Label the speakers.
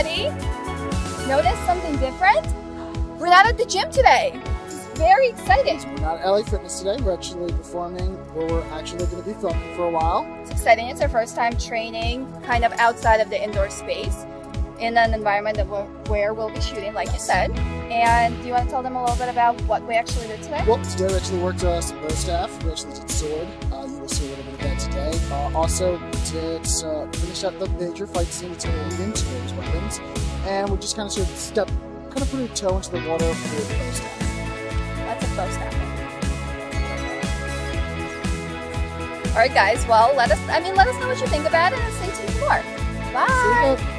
Speaker 1: everybody? Notice something different? We're not at the gym today. It's very exciting.
Speaker 2: We're not at LA Fitness today. We're actually performing where we're actually going to be filming for a while.
Speaker 1: It's exciting. It's our first time training kind of outside of the indoor space in an environment where we'll be shooting, like you said. And do you want to tell them a little bit about what we actually did today?
Speaker 2: Well, today we actually worked some bow staff. We actually did sword. You will see a little bit of that today. Also, we did finish up the major fight scene that's going to lead into those weapons. And we just kind of sort of put a toe into the water with the bow staff.
Speaker 1: Lots of bow staff. All right, guys. Well, let us know what you think about it, and stay tuned for more. Bye.